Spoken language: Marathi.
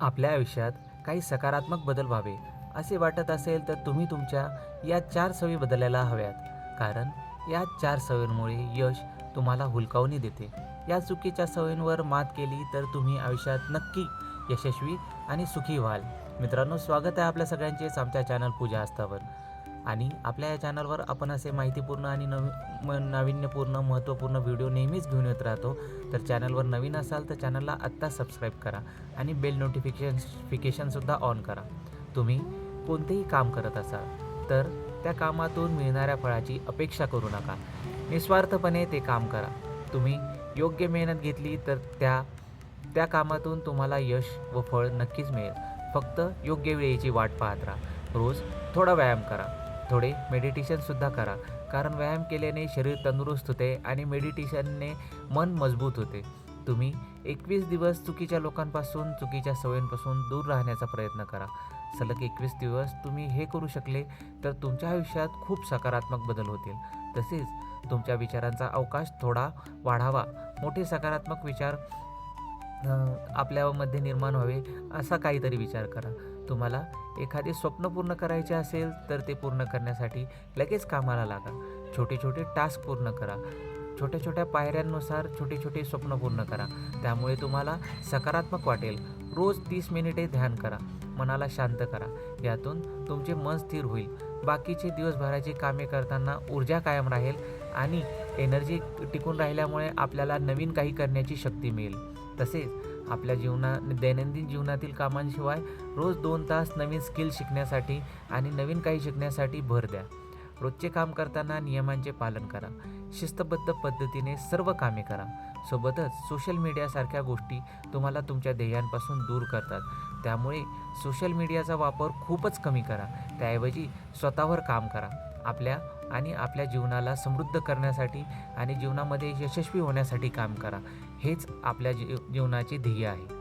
आपल्या आयुष्यात काही सकारात्मक बदल व्हावे असे वाटत असेल तर तुम्ही तुमच्या या 4 सवयी बदलायला हव्यात. कारण या 4 सवयींमुळे यश तुम्हाला हुलकावणी देते. या चुकीच्या सवयींवर मात केली तर तुम्ही आयुष्यात नक्की यशस्वी आणि सुखी व्हाल. मित्रांनो, स्वागत आहे आपल्या सगळ्यांचेच आमच्या चॅनल पूजा आस्थावर. आणि आपल्या या चॅनलवर आपण असे माहितीपूर्ण आणि नाविन्यपूर्ण महत्त्वपूर्ण व्हिडिओ नेहमीच घेऊन येत राहतो. तर चॅनलवर नवीन असाल तर चॅनलला आत्ता सबस्क्राईब करा आणि बेल नोटिफिकेशनसुद्धा ऑन करा. तुम्ही कोणतेही काम करत असाल तर त्या कामातून मिळणाऱ्या फळाची अपेक्षा करू नका. निस्वार्थपणे ते काम करा. तुम्ही योग्य मेहनत घेतली तर त्या त्या कामातून तुम्हाला यश व फळ नक्कीच मिळेल. फक्त योग्य वेळेची वाट पाहत राहा. रोज थोडा व्यायाम करा. थोडे मेडिटेशनसुद्धा करा. कारण व्यायाम केल्याने शरीर तंदुरुस्त होते आणि मेडिटेशनने मन मजबूत होते. तुम्ही 21 दिवस चुकीच्या लोकांपासून, चुकीच्या सवयींपासून दूर राहण्याचा प्रयत्न करा. सलग 21 दिवस तुम्ही हे करू शकले तर तुमच्या आयुष्यात खूप सकारात्मक बदल होतील. तसेच तुमच्या विचारांचा अवकाश थोडा वाढावा. मोठे सकारात्मक विचार आपल्यामध्ये निर्माण व्हावे असा काहीतरी विचार करा. तुम्हाला एखादे स्वप्न पूर्ण करायचे असेल तर ते पूर्ण करण्यासाठी लगेच कामाला लागा. छोटे छोटे टास्क पूर्ण करा. छोट्या छोट्या पायऱ्यांनुसार छोटे छोटे स्वप्न पूर्ण करा. त्यामुळे तुम्हाला सकारात्मक वाटेल. रोज 30 मिनिटे ध्यान करा. मनाला शांत करा. यातून तुमचे मन स्थिर होईल. बाकीचे दिवसभराची कामे करताना ऊर्जा कायम राहील आणि एनर्जी टिकून राहिल्यामुळे आपल्याला नवीन काही करण्याची शक्ती मिळेल. तसेच आपल्या दैनंदिन जीवनातील कामांशिवाय रोज 2 तास नवीन स्किल शिकण्यासाठी आणि नवीन काही शिकण्यासाठी भर द्या. रोजचे काम करताना नियमांचे पालन करा. शिस्तबद्ध पद्धतीने सर्व कामे करा. सोबतच सोशल मीडियासारख्या गोष्टी तुम्हाला तुमच्या ध्येयांपासून दूर करतात. त्यामुळे सोशल मीडियाचा वापर खूपच कमी करा. त्याऐवजी स्वतःवर काम करा. आपल्या जीवनाला समृद्ध करण्यासाठी आणि जीवनामध्ये यशस्वी होण्यासाठी काम करा. हेच आपल्या जीवनाचे ध्येय आहे.